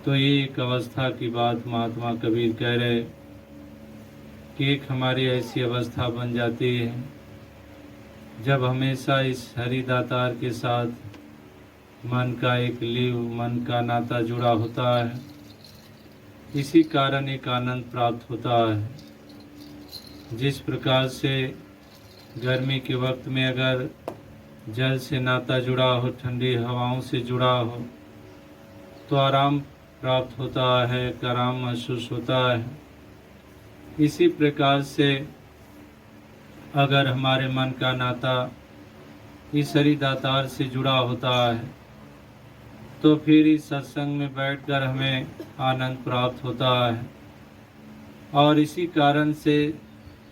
तो ये एक अवस्था की बात महात्मा कबीर कह रहे कि एक हमारी ऐसी अवस्था बन जाती है जब हमेशा इस हरिदातार के साथ मन का एक लीव, मन का नाता जुड़ा होता है। इसी कारण एक आनंद प्राप्त होता है। जिस प्रकार से गर्मी के वक्त में अगर जल से नाता जुड़ा हो, ठंडी हवाओं से जुड़ा हो, तो आराम प्राप्त होता है, आराम महसूस होता है। इसी प्रकार से अगर हमारे मन का नाता इस हरिदातार से जुड़ा होता है तो फिर इस सत्संग में बैठकर हमें आनंद प्राप्त होता है। और इसी कारण से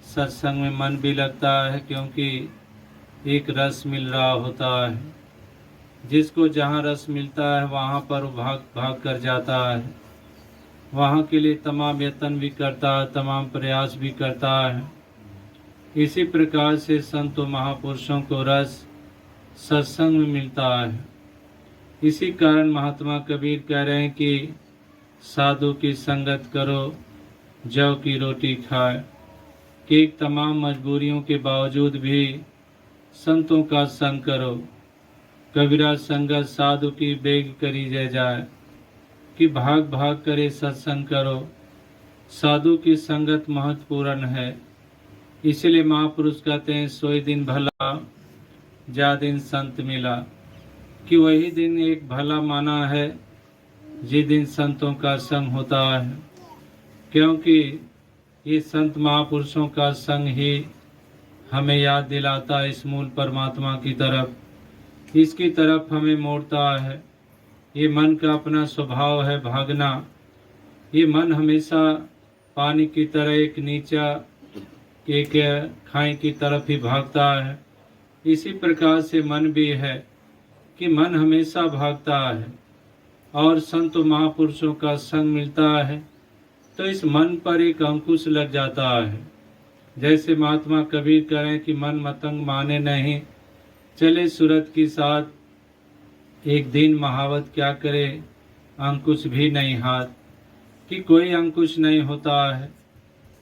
सत्संग में मन भी लगता है, क्योंकि एक रस मिल रहा होता है। जिसको जहाँ रस मिलता है वहाँ पर वो भाग भाग कर जाता है, वहाँ के लिए तमाम यत्न भी करता है, तमाम प्रयास भी करता है। इसी प्रकार से संतों महापुरुषों को रस सत्संग में मिलता है। इसी कारण महात्मा कबीर कह रहे हैं कि साधु की संगत करो, जौ की रोटी खाए। कि तमाम मजबूरियों के बावजूद भी संतों का संग करो। कबीरा संगत साधु की बेग करी जय जाए। कि भाग भाग करे सत्संग करो। साधु की संगत महत्वपूर्ण है। इसलिए महापुरुष कहते हैं सोई दिन भला जा दिन संत मिला। कि वही दिन एक भला माना है जिस दिन संतों का संग होता है, क्योंकि ये संत महापुरुषों का संग ही हमें याद दिलाता है इस मूल परमात्मा की तरफ। इसकी तरफ हमें मोड़ता है। ये मन का अपना स्वभाव है भागना। ये मन हमेशा पानी की तरह एक नीचा एक खाई की तरफ ही भागता है। इसी प्रकार से मन भी है कि मन हमेशा भागता है, और संत महापुरुषों का संग मिलता है तो इस मन पर एक अंकुश लग जाता है। जैसे महात्मा कबीर करें कि मन मतंग माने नहीं, चले सूरत की साथ। एक दिन महावत क्या करे, अंकुश भी नहीं हाथ। कि कोई अंकुश नहीं होता है,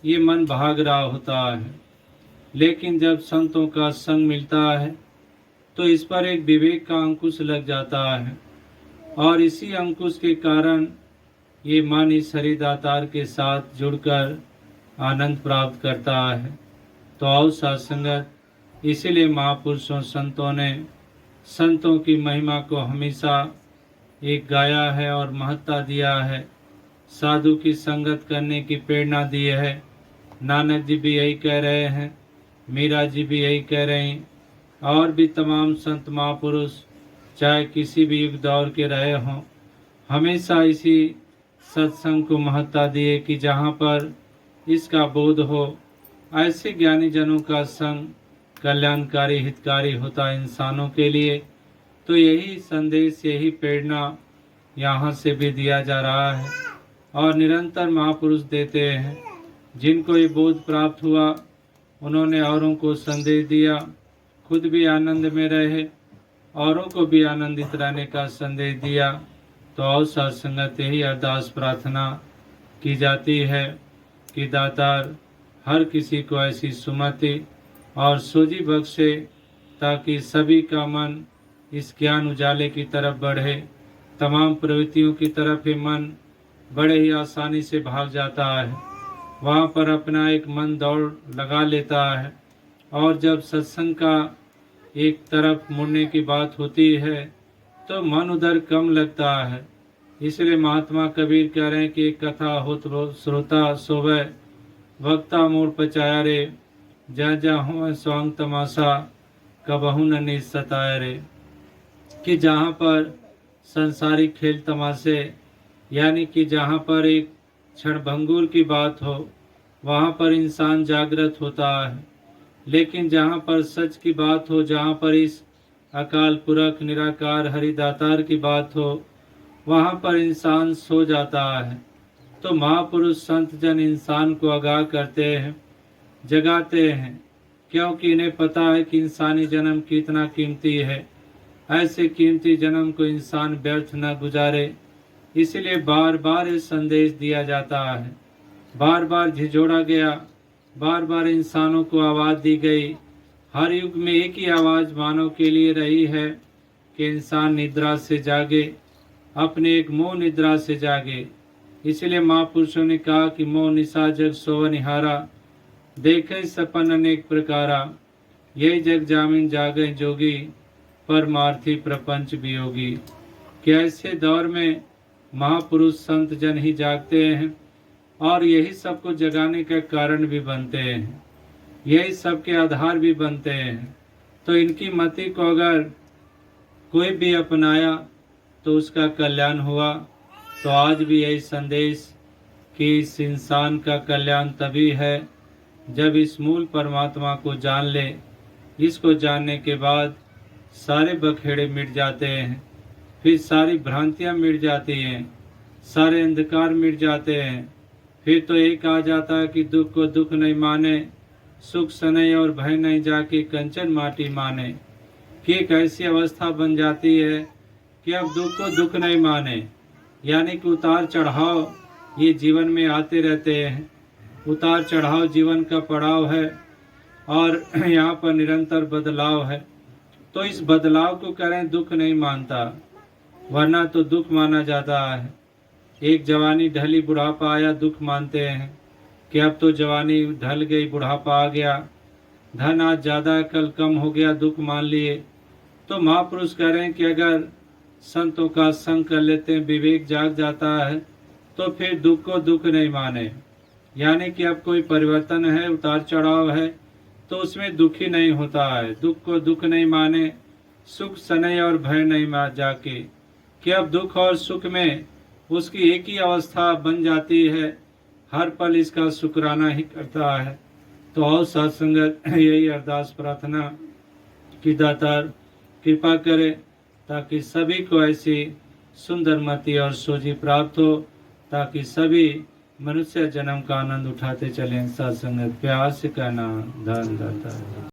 ये मन भाग रहा होता है। लेकिन जब संतों का संग मिलता है तो इस पर एक विवेक का अंकुश लग जाता है, और इसी अंकुश के कारण ये मन इस हरिदातार के साथ जुड़कर आनंद प्राप्त करता है। तो आओ सत्संगत, इसीलिए महापुरुषों संतों ने संतों की महिमा को हमेशा एक गाया है और महत्ता दिया है। साधु की संगत करने की प्रेरणा दी है। नानक जी भी यही कह रहे हैं, मीरा जी भी यही कह रहे हैं, और भी तमाम संत महापुरुष चाहे किसी भी युग दौर के रहे हों, हमेशा इसी सत्संग को महत्ता दिए कि जहाँ पर इसका बोध हो, ऐसे ज्ञानी जनों का संग कल्याणकारी हितकारी होता है इंसानों के लिए। तो यही संदेश, यही प्रेरणा यहाँ से भी दिया जा रहा है, और निरंतर महापुरुष देते हैं। जिनको ये बोध प्राप्त हुआ उन्होंने औरों को संदेश दिया, खुद भी आनंद में रहे, औरों को भी आनंदित रहने का संदेश दिया। तो और सत्संगत यही अरदास प्रार्थना की जाती है कि दातार हर किसी को ऐसी सुमति और सूझी बख्शे, ताकि सभी का मन इस ज्ञान उजाले की तरफ बढ़े। तमाम प्रवृत्तियों की तरफ ही मन बड़े ही आसानी से भाग जाता है, वहाँ पर अपना एक मन दौड़ लगा लेता है। और जब सत्संग का एक तरफ मुड़ने की बात होती है तो मन उधर कम लगता है। इसलिए महात्मा कबीर कह रहे हैं कि एक कथा होत श्रोता सोवे, वक्ता मोड़ पचाया रे। जा जा हो स्वांग तमाशा, कबहू न निज सताया रे। कि जहाँ पर संसारिक खेल तमाशे, यानी कि जहाँ पर एक क्षणभंगुर की बात हो, वहाँ पर इंसान जागृत होता है। लेकिन जहाँ पर सच की बात हो, जहाँ पर इस अकाल पुरख निराकार हरिदातार की बात हो, वहाँ पर इंसान सो जाता है। तो महापुरुष संत जन इंसान को आगाह करते हैं, जगाते हैं, क्योंकि इन्हें पता है कि इंसानी जन्म कितना कीमती है। ऐसे कीमती जन्म को इंसान व्यर्थ न गुजारे, इसलिए बार बार ये संदेश दिया जाता है, बार बार झिझोड़ा गया, बार बार इंसानों को आवाज़ दी गई। हर युग में एक ही आवाज़ मानव के लिए रही है कि इंसान निद्रा से जागे, अपने एक मोह निद्रा से जागे। इसलिए महापुरुषों ने कहा कि मोह निशा जग सोवनिहारा, देखे सपन अनेक प्रकारा, यही जग जामिन जागे जोगी, परमार्थी प्रपंच वियोगी। कि ऐसे दौर में महापुरुष संत जन ही जागते हैं और यही सबको जगाने का कारण भी बनते हैं, यही सबके आधार भी बनते हैं। तो इनकी मति को अगर कोई भी अपनाया तो उसका कल्याण हुआ। तो आज भी यही संदेश कि इस इंसान का कल्याण तभी है जब इस मूल परमात्मा को जान ले। इसको जानने के बाद सारे बखेड़े मिट जाते हैं, फिर सारी भ्रांतियां मिट जाती हैं, सारे अंधकार मिट जाते हैं। फिर तो एक आ जाता है कि दुख को दुख नहीं माने, सुख सनय और भय नहीं जाके कंचन माटी माने। कि एक ऐसी अवस्था बन जाती है कि अब दुख को दुख नहीं माने, यानी कि उतार चढ़ाव ये जीवन में आते रहते हैं। उतार चढ़ाव जीवन का पड़ाव है और यहाँ पर निरंतर बदलाव है। तो इस बदलाव को करें दुख नहीं मानता, वरना तो दुख माना जाता है। एक जवानी ढली बुढ़ापा आया, दुख मानते हैं कि अब तो जवानी ढल गई, बुढ़ापा आ गया, धन आज ज़्यादा है कल कम हो गया, दुख मान लिए। तो महापुरुष कह रहे हैं कि अगर संतों का संग कर लेते हैं, विवेक जाग जाता है, तो फिर दुख को दुख नहीं माने। यानी कि अब कोई परिवर्तन है, उतार चढ़ाव है, तो उसमें दुखी नहीं होता है। दुख को दुख नहीं माने, सुख सनय और भय नहीं मान जाके। कि अब दुख और सुख में उसकी एक ही अवस्था बन जाती है, हर पल इसका शुक्राना ही करता है। तो और सत्संगत यही अरदास प्रार्थना कि दातार कृपा करे ताकि सभी को ऐसी सुंदर मति और सोझी प्राप्त हो, ताकि सभी मनुष्य जन्म का आनंद उठाते चलें। सत्संगत प्यास का नाम धन दाता है।